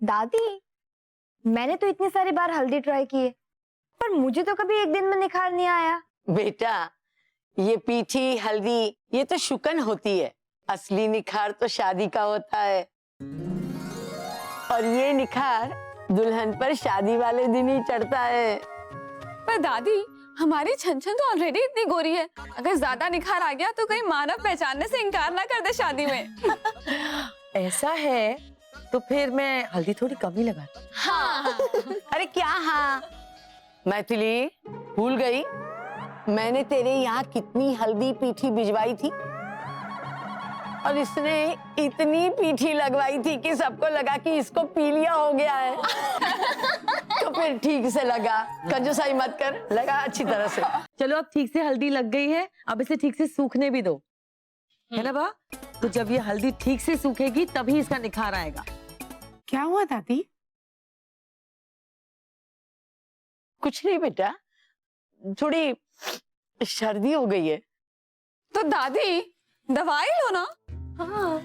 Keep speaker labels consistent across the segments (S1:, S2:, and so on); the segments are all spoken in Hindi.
S1: दादी, मैंने तो इतनी सारी बार हल्दी ट्राई की है, पर मुझे तो कभी एक दिन में निखार नहीं आया।
S2: बेटा, ये पीठी हल्दी ये तो शुकन होती है, असली निखार तो शादी का होता है। और ये निखार दुल्हन पर शादी वाले दिन ही चढ़ता है।
S3: पर दादी, हमारी छन-छन तो ऑलरेडी इतनी गोरी है, अगर ज्यादा निखार आ गया तो कहीं मानव पहचानने से इनकार ना कर दे शादी में।
S4: ऐसा है तो फिर मैं हल्दी थोड़ी कम ही लगाती।
S3: हाँ।
S2: अरे क्या हाँ? मैथिली, भूल गई मैंने तेरे यहाँ कितनी हल्दी पीठी भिजवाई थी और इसने इतनी पीठी लगवाई थी कि सबको लगा कि इसको पीलिया हो गया है। तो फिर ठीक से लगा, कंजूसाई मत कर, लगा अच्छी तरह से।
S4: चलो अब ठीक से हल्दी लग गई है, अब इसे ठीक से सूखने भी दो, है ना बा? तो जब ये हल्दी ठीक से सूखेगी तभी इसका निखार आएगा।
S5: क्या हुआ दादी?
S2: कुछ नहीं बेटा, थोड़ी सर्दी हो गई है।
S3: तो दादी दवाई लो ना।
S4: हाँ,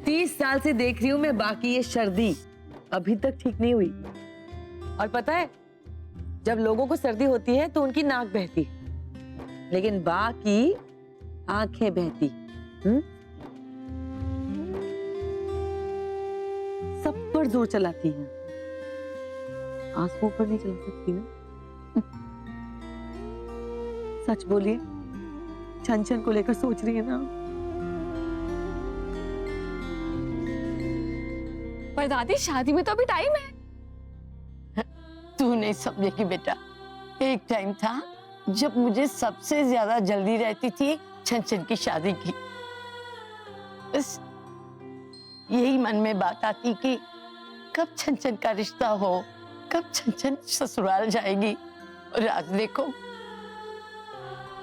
S4: 30 साल से देख रही हूँ मैं बाकी ये सर्दी अभी तक ठीक नहीं हुई। और पता है, जब लोगों को सर्दी होती है तो उनकी नाक बहती, लेकिन बाकी आंखें बहती। सब पर जोर चलाती हैं, आंसुओं पर नहीं चला सकती ना। सच बोलिए, छन-छन को लेकर सोच रही है ना?
S3: पर दादी, शादी में तो अभी टाइम है।
S2: तू नहीं समझेगी बेटा, एक टाइम था जब मुझे सबसे ज्यादा जल्दी रहती थी छन-छन की शादी की। बस यही मन में बात आती कि कब छन-छन का रिश्ता हो, कब छन-छन ससुराल जाएगी। और आज देखो,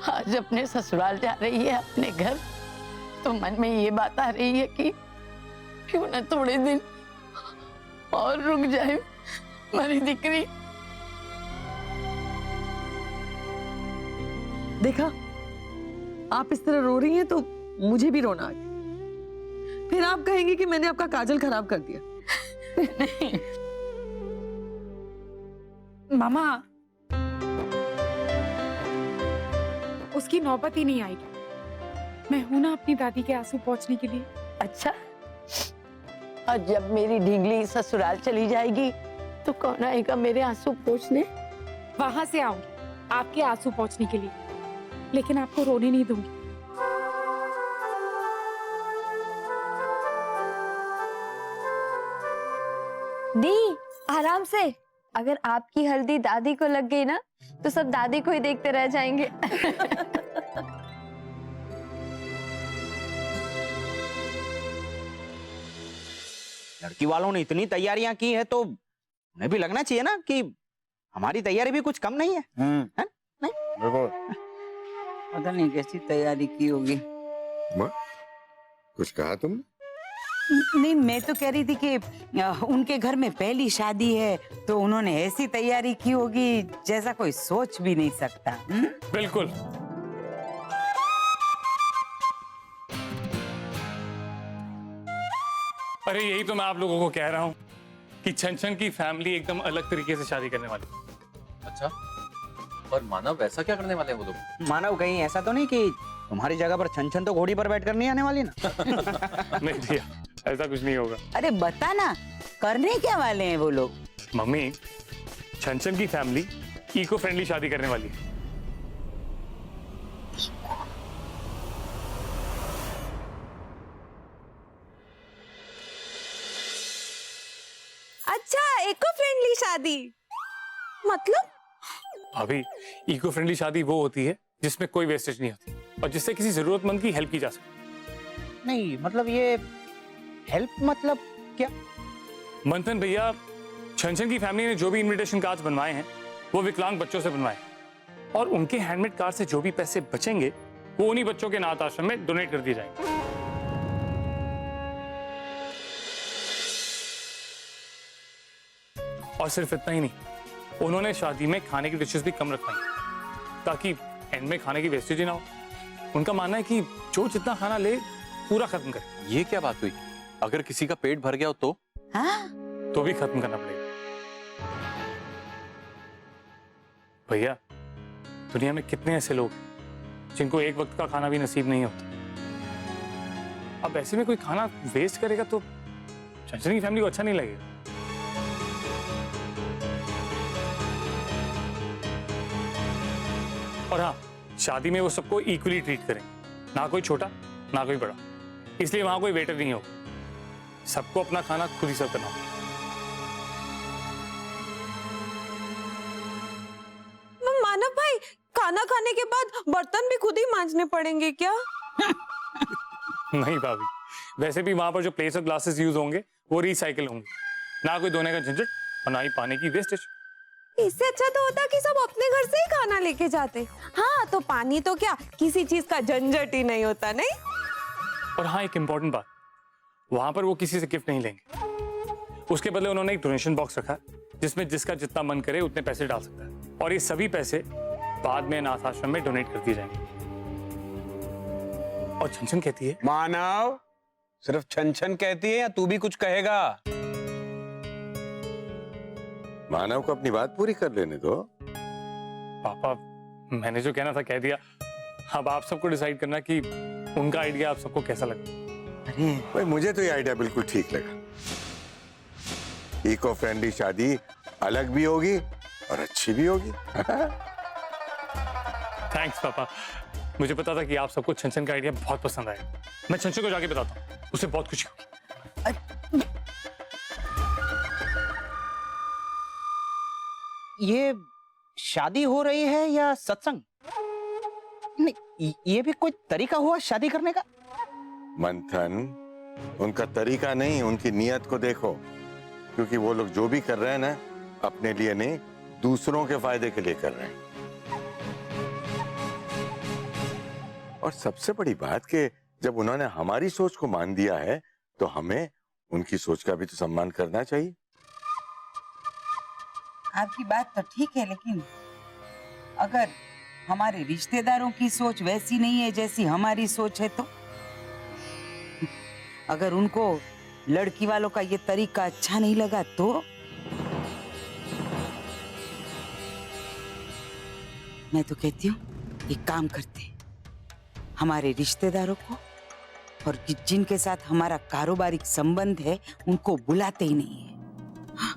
S2: आज अपने ससुराल जा रही है, अपने घर, तो मन में ये बात आ रही है कि क्यों न थोड़े दिन और रुक जाए मेरी दिकरी।
S4: देखा, आप इस तरह रो रही हैं तो मुझे भी रोना आ गया। फिर आप कहेंगे कि मैंने आपका काजल खराब कर दिया।
S2: नहीं
S5: मामा, उसकी नौबत ही नहीं आएगी। मैं हूं ना अपनी दादी के आंसू पोंछने के लिए।
S2: अच्छा, और जब मेरी ढींगली ससुराल चली जाएगी तो कौन आएगा मेरे आंसू पोंछने?
S5: वहां से आऊंगी आपके आंसू पोंछने के लिए, लेकिन आपको रोने नहीं दूंगी।
S1: दी, आराम से। अगर आपकी हल्दी दादी को लग गई ना तो सब दादी को ही देखते रह जाएंगे।
S6: लड़की वालों ने इतनी तैयारियां की है तो उन्हें भी लगना चाहिए ना कि हमारी तैयारी भी कुछ कम नहीं है। है? नहीं?
S7: पता नहीं कैसी तैयारी की होगी।
S8: माँ, कुछ कहा तुमने?
S7: नहीं, मैं तो कह रही थी कि उनके घर में पहली शादी है तो उन्होंने ऐसी तैयारी की होगी जैसा कोई सोच भी नहीं सकता।
S9: बिल्कुल। अरे यही तो मैं आप लोगों को कह रहा हूँ कि छन-छन की फैमिली एकदम अलग तरीके से शादी करने वाली।
S10: अच्छा, और मानव ऐसा क्या करने वाले हैं वो लोग?
S6: मानव कहीं ऐसा तो नहीं कि तुम्हारी जगह पर छन-छन तो घोड़ी पर बैठकर नहीं आने वाली ना?
S9: नहीं भैया, ऐसा कुछ नहीं होगा।
S7: अरे बता ना, करने क्या वाले हैं वो लोग?
S9: मम्मी, छन-छन की फैमिली इको फ्रेंडली शादी करने वाली है।
S3: अच्छा, इको फ्रेंडली शादी मतलब?
S9: अभी इको फ्रेंडली शादी वो होती है जिसमें कोई वेस्टेज नहीं होती और जिससे किसी जरूरतमंद की हेल्प की जा सकती।
S6: नहीं मतलब ये हेल्प मतलब क्या?
S9: मंथन भैया, छन-छन की फैमिली ने जो भी इनविटेशन कार्ड्स बनवाए हैं वो विकलांग बच्चों से बनवाए और उनके हैंडमेड कार्ड से जो भी पैसे बचेंगे वो उन्हीं बच्चों के अनाथ आश्रम में डोनेट कर दिए जाएंगे। और सिर्फ इतना ही नहीं, उन्होंने शादी में खाने की डिशेस भी कम रखवाई ताकि एंड में खाने की वेस्टेज ही ना हो। उनका मानना है कि जो जितना खाना ले पूरा खत्म करे।
S10: ये क्या बात हुई? अगर किसी का पेट भर गया हो तो?
S7: हाँ,
S9: तो भी खत्म करना पड़ेगा। भैया, दुनिया में कितने ऐसे लोग हैं जिनको एक वक्त का खाना भी नसीब नहीं होता। अब ऐसे में कोई खाना वेस्ट करेगा तो छंछन की फैमिली को अच्छा नहीं लगेगा। और हाँ, शादी में वो सबको इक्वली ट्रीट करें, ना कोई छोटा ना कोई बड़ा। इसलिए वहां कोई वेटर नहीं होगा, सबको अपना खाना खुद ही सर्व करना होगा।
S3: मानव भाई, खाना खाने के बाद बर्तन भी खुद ही मांजने पड़ेंगे क्या?
S9: नहीं भाभी, वैसे भी वहां पर जो प्लेट्स और ग्लासेस यूज होंगे वो रिसाइकिल होंगे, ना कोई धोने का झंझट और ना ही पानी की वेस्टेज।
S3: इससे अच्छा तो होता कि सब अपने घर से ही खाना लेके जाते। हाँ, तो पानी तो क्या, किसी चीज का झंझट ही नहीं होता, नहीं?
S9: और हाँ, एक इम्पोर्टेंट बात, वहां पर वो किसी से गिफ्ट नहीं लेंगे। उसके बदले उन्होंने एक डोनेशन बॉक्स रखा है जिसमें जिसका जितना मन करे उतने पैसे डाल सकता है, और ये सभी पैसे बाद में अनाथ आश्रम में डोनेट कर दिए जाएंगे। और छंछन कहती है,
S11: मानव, सिर्फ छन कहती है या तू भी कुछ कहेगा?
S8: मानव को अपनी बात पूरी कर लेने दो।
S9: पापा, मैंने जो कहना था कह दिया, अब आप सबको डिसाइड करना कि उनका आइडिया आप सबको कैसा लगा।
S8: अरे भाई, मुझे तो ये आइडिया बिल्कुल ठीक लगा। इको फ्रेंडली शादी अलग भी होगी और अच्छी भी होगी।
S9: थैंक्स पापा, मुझे पता था कि आप सबको छंछन का आइडिया बहुत पसंद आएगा। मैं छंछन को जाके बताता हूँ, उसे बहुत खुशी होगी।
S6: ये शादी हो रही है या सत्संग? नहीं, ये भी कोई तरीका हुआ शादी करने का?
S8: मंथन, उनका तरीका नहीं, उनकी नियत को देखो। क्योंकि वो लोग जो भी कर रहे हैं ना, अपने लिए नहीं, दूसरों के फायदे के लिए कर रहे हैं। और सबसे बड़ी बात कि जब उन्होंने हमारी सोच को मान दिया है तो हमें उनकी सोच का भी तो सम्मान करना चाहिए।
S7: आपकी बात तो ठीक है, लेकिन अगर हमारे रिश्तेदारों की सोच वैसी नहीं है जैसी हमारी सोच है, तो अगर उनको लड़की वालों का ये तरीका अच्छा नहीं लगा तो मैं तो कहती हूँ एक काम करते हैं, हमारे रिश्तेदारों को और जिनके साथ हमारा कारोबारिक संबंध है उनको बुलाते ही नहीं है। हाँ,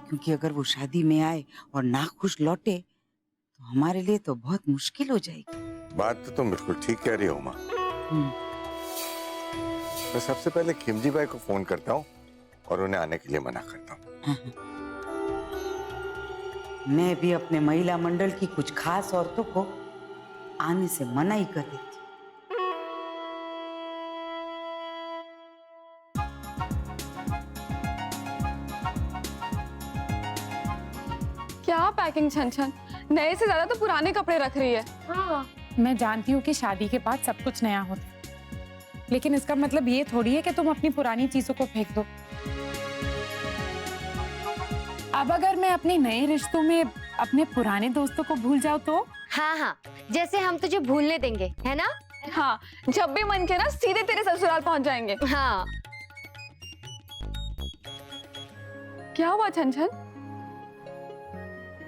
S7: क्योंकि अगर वो शादी में आए और नाखुश लौटे तो हमारे लिए तो बहुत मुश्किल हो जाएगी।
S8: बात तो तुम बिल्कुल ठीक कह रही हो माँ। मैं सबसे पहले खिमजी भाई को फोन करता हूँ और उन्हें आने के लिए मना करता हूँ।
S7: मैं भी अपने महिला मंडल की कुछ खास औरतों को आने से मना ही कर देती।
S3: क्या पैकिंग छन, नए से ज्यादा तो पुराने कपड़े रख रही है।
S5: हाँ, मैं जानती हूँ कि शादी के बाद सब कुछ नया होता है, लेकिन इसका मतलब ये थोड़ी है कि तुम अपनी पुरानी चीजों को फेंक दो। अब अगर मैं अपने नए रिश्तों में अपने पुराने दोस्तों को भूल जाऊँ तो?
S1: हाँ हाँ, जैसे हम तुझे भूलने देंगे, है ना?
S3: हाँ, जब भी मन के ना सीधे तेरे ससुराल पहुंच जाएंगे।
S1: हाँ।
S3: क्या हुआ छन?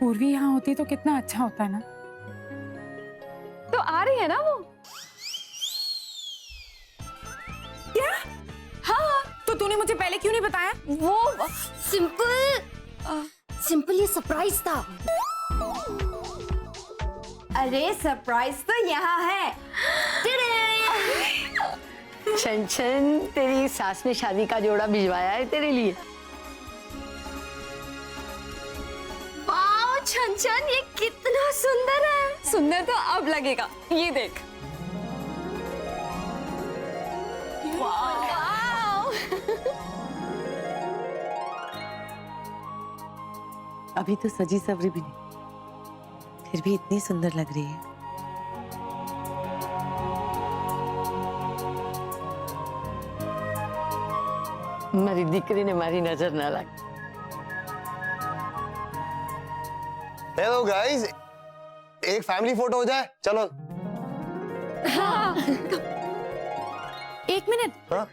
S5: पूर्वी यहाँ होती तो कितना अच्छा होता है ना।
S3: तो आ रही है ना वो?
S5: क्या? हाँ, तो तूने मुझे पहले क्यों नहीं बताया?
S1: वो सिंपल ये सरप्राइज था। अरे सरप्राइज तो यहाँ है।
S2: छंछन, तेरी सास ने शादी का जोड़ा भिजवाया है तेरे लिए।
S1: वाओ छन, ये कितना सुंदर है।
S3: सुंदर तो अब लगेगा, ये देख।
S1: वाओ।
S4: अभी तो सजी सवरी भी नहीं, फिर भी इतनी सुंदर लग रही है।
S2: મારી દીકરીને મારી નજર ના લાગે।
S12: हेलो गाइस, एक फैमिली फोटो हो जाए, चलो।
S5: एक मिनट,
S12: हाँ?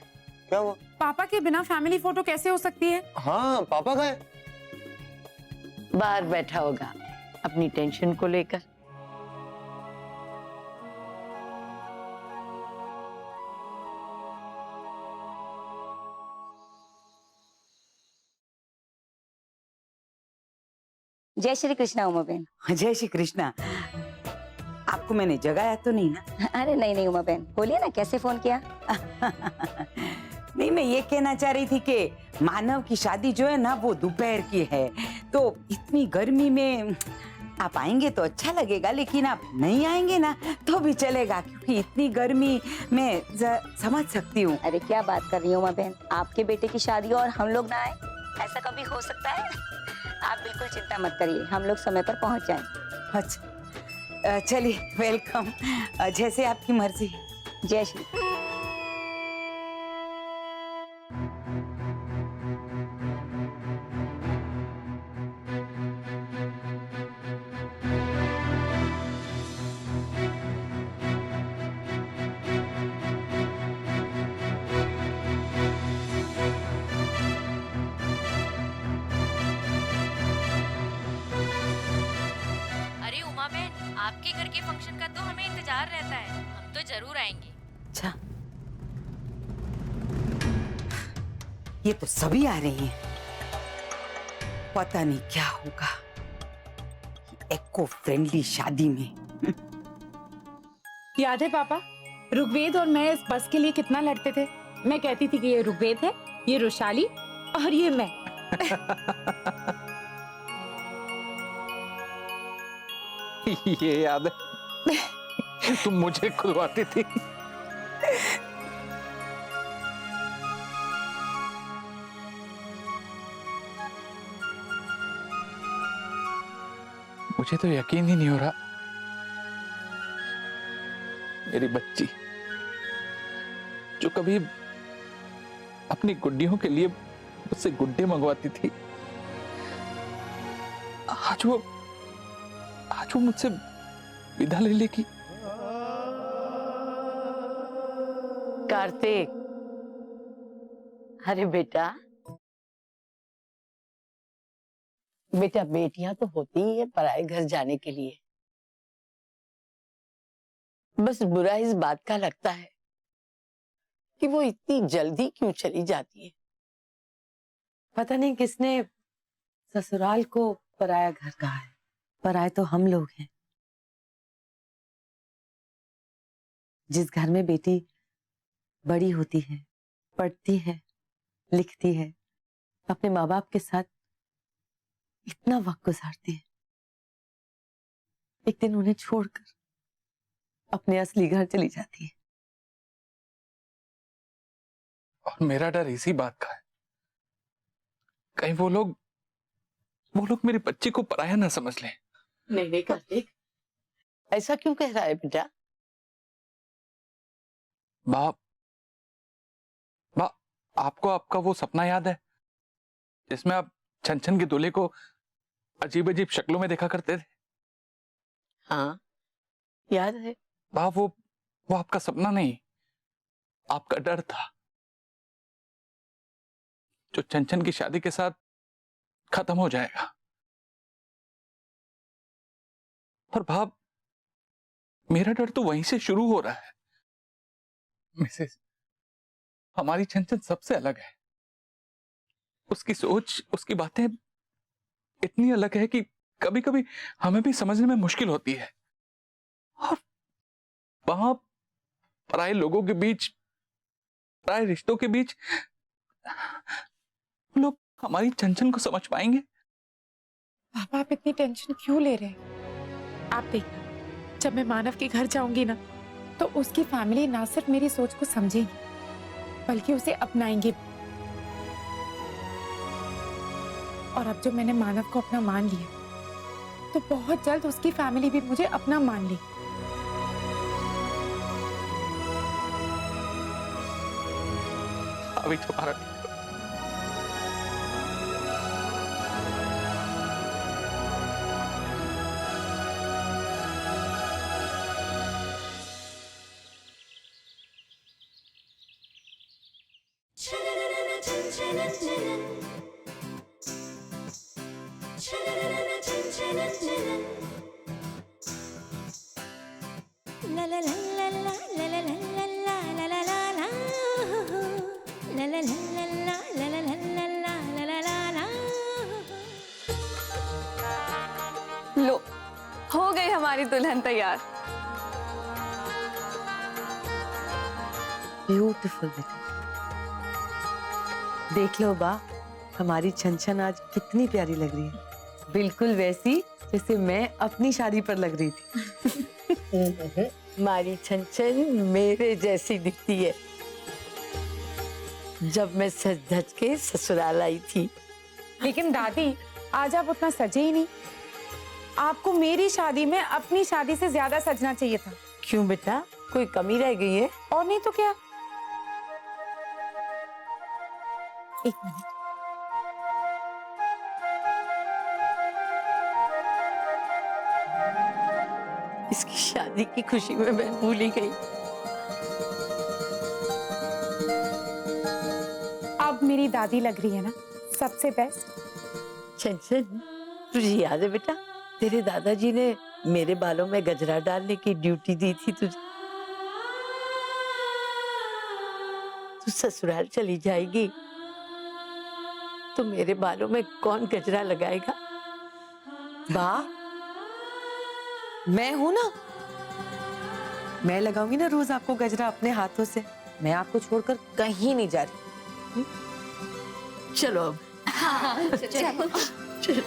S12: क्या हुआ?
S5: पापा के बिना फैमिली फोटो कैसे हो सकती है?
S12: हाँ, पापा कहाँ है?
S2: बाहर बैठा होगा अपनी टेंशन को लेकर।
S13: जय श्री कृष्णा उमा बहन।
S7: जय श्री कृष्णा। आपको मैंने जगाया तो नहीं ना?
S13: अरे नहीं नहीं उमा बहन, बोलिए ना कैसे फोन किया?
S7: नहीं, मैं ये कहना चाह रही थी कि मानव की शादी जो है ना वो दोपहर की है, तो इतनी गर्मी में आप आएंगे तो अच्छा लगेगा, लेकिन आप नहीं आएंगे ना तो भी चलेगा, क्योंकि इतनी गर्मी में समझ सकती हूँ।
S13: अरे क्या बात कर रही हो उमा बहन, आपके बेटे की शादी और हम लोग ना आए, ऐसा कभी हो सकता है? आप बिल्कुल चिंता मत करिए, हम लोग समय पर पहुंच जाएंगे।
S7: अच्छा चलिए, वेलकम। जैसे आपकी मर्जी।
S13: जय श्री।
S14: अरे उमा बहन, आपके घर के फंक्शन का तो हमें इंतजार रहता है, हम तो जरूर आएंगे।
S7: अच्छा, ये तो सभी आ रही हैं। पता नहीं क्या होगा एको फ्रेंडली शादी में।
S5: याद है पापा, ऋग्वेद और मैं इस बस के लिए कितना लड़ते थे? मैं कहती थी कि ये ऋग्वेद है, ये रुशाली और ये मैं।
S11: ये याद है तुम मुझे खुलवाती थी। मुझे तो यकीन ही नहीं हो रहा, मेरी बच्ची जो कभी अपनी गुड्डियों के लिए मुझसे गुड्डे मंगवाती थी, आज वो मुझसे विदा ले लेगी।
S2: कार्तिक, अरे बेटा बेटियां तो होती ही है पराए घर जाने के लिए, बस बुरा इस बात का लगता है कि वो इतनी जल्दी क्यों चली जाती है।
S4: पता नहीं किसने ससुराल को पराया घर कहा है। पराए तो हम लोग हैं। जिस घर में बेटी बड़ी होती है, पढ़ती है, लिखती है, अपने माँ बाप के साथ इतना वक्त गुजारती है, एक दिन उन्हें छोड़कर अपने असली घर चली जाती है।
S11: और मेरा डर इसी बात का है, कहीं वो लोग मेरी बच्ची को पराया ना समझ लें।
S2: नहीं कार्तिक, ऐसा क्यों कह रहा है बेटा?
S11: बाप आपको आपका वो सपना याद है जिसमें आप छन के दूल्हे को अजीब अजीब शक्लों में देखा करते थे?
S2: हाँ याद है।
S11: बाप वो आपका सपना नहीं, आपका डर था, जो छन की शादी के साथ खत्म हो जाएगा। और बाप, मेरा डर तो वहीं से शुरू हो रहा है। मिसेस, हमारी छन सबसे अलग है। उसकी सोच, उसकी बातें इतनी अलग है कि कभी कभी हमें भी समझने में मुश्किल होती है। और वहां पराए लोगों के बीच, पराए रिश्तों के बीच लोग हमारी छन को समझ पाएंगे?
S5: पापा आप इतनी टेंशन क्यों ले रहे हैं? आप देखना, जब मैं मानव के घर जाऊंगी ना, तो उसकी फैमिली ना सिर्फ मेरी सोच को समझेगी बल्कि उसे अपनाएंगे। और अब जो मैंने मानव को अपना मान लिया, तो बहुत जल्द उसकी फैमिली भी मुझे अपना मान ली।
S11: अभी तुम्हारा
S3: लो, हो गई हमारी दुल्हन तैयार।
S4: ब्यूटीफुल बेटा। देख लो बा, हमारी छन आज कितनी प्यारी लग रही है, बिल्कुल वैसी जैसे मैं अपनी शादी पर लग रही थी।
S2: हमारी छन मेरे जैसी दिखती है। जब मैं सज धज के ससुराल आई थी।
S5: लेकिन दादी, आज आप उतना सजे ही नहीं। आपको मेरी शादी में अपनी शादी से ज्यादा सजना चाहिए था।
S2: क्यों बेटा, कोई कमी रह गई है?
S5: और नहीं तो क्या। एक मिनट।
S2: इसकी शादी की खुशी में मैं भूल ही गई।
S5: अब मेरी दादी लग रही है ना सबसे बेस्ट।
S2: छन तुझे याद है बेटा, तेरे दादाजी ने मेरे बालों में गजरा डालने की ड्यूटी दी थी तुझे। तू ससुराल चली जाएगी तो मेरे बालों में कौन गजरा लगाएगा?
S4: बा, मैं हूं ना, मैं लगाऊंगी ना रोज आपको गजरा अपने हाथों से। मैं आपको छोड़कर कहीं नहीं जा रही।
S2: चलो अब।
S3: हाँ, चलो।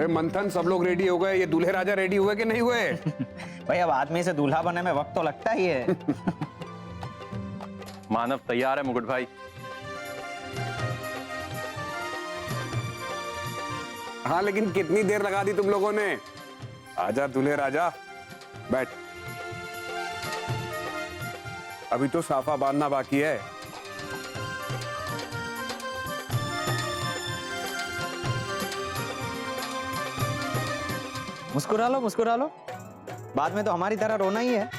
S15: मंथन, सब लोग रेडी हो गए? ये दूल्हे राजा रेडी हुए कि नहीं हुए?
S6: भाई अब आदमी से दूल्हा बनने में वक्त तो लगता ही है।
S10: मानव तैयार है मुकुट भाई।
S15: हाँ, लेकिन कितनी देर लगा दी तुम लोगों ने? आजा दूल्हे राजा, बैठ। अभी तो साफा बांधना बाकी है।
S6: मुस्कुरा लो, मुस्कुरा लो, बाद में तो हमारी तरह रोना ही है।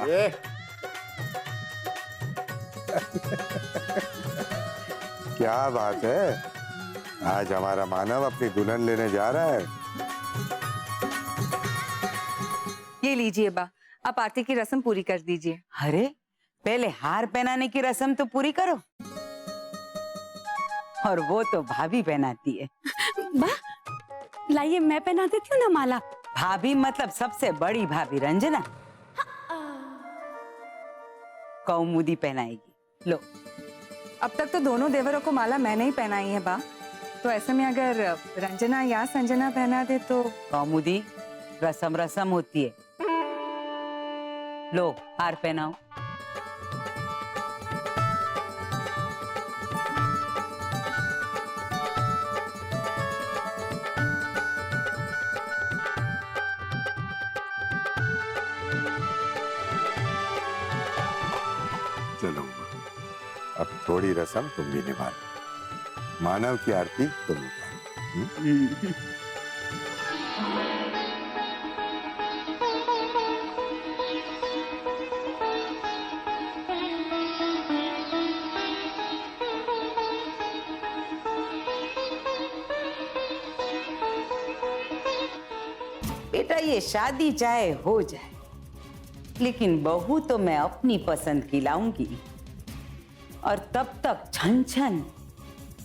S15: ये
S8: क्या बात है, आज हमारा मानव अपनी दुल्हन लेने जा रहा है।
S16: ये लीजिए बा, आप आरती की रस्म पूरी कर दीजिए।
S7: अरे पहले हार पहनाने की रस्म तो पूरी करो, और वो तो भाभी पहनाती है।
S16: बा, लाइए मैं पहना देती हूँ ना माला।
S7: भाभी मतलब सबसे बड़ी भाभी रंजना कौमुदी पहनाएगी। लो,
S16: अब तक तो दोनों देवरों को माला मैंने ही पहनाई है बा, तो ऐसे में अगर रंजना या संजना पहना दे तो।
S7: कौमुदी रस्म रस्म होती है। लो, हार पहनाओ।
S8: चलो, अब थोड़ी रस्म तुम भी निभा लो। मानव की आरती तुम निभाओ।
S7: बेटा, ये शादी चाहे हो जाए, लेकिन बहू तो मैं अपनी पसंद की लाऊंगी, और तब तक छन छन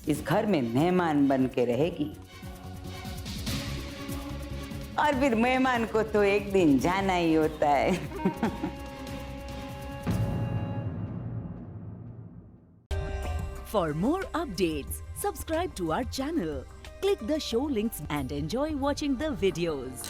S7: इस घर में मेहमान बन के रहेगी। और फिर मेहमान को तो एक दिन जाना ही होता है।
S17: For more updates, subscribe to our channel, click the show links and enjoy watching the videos.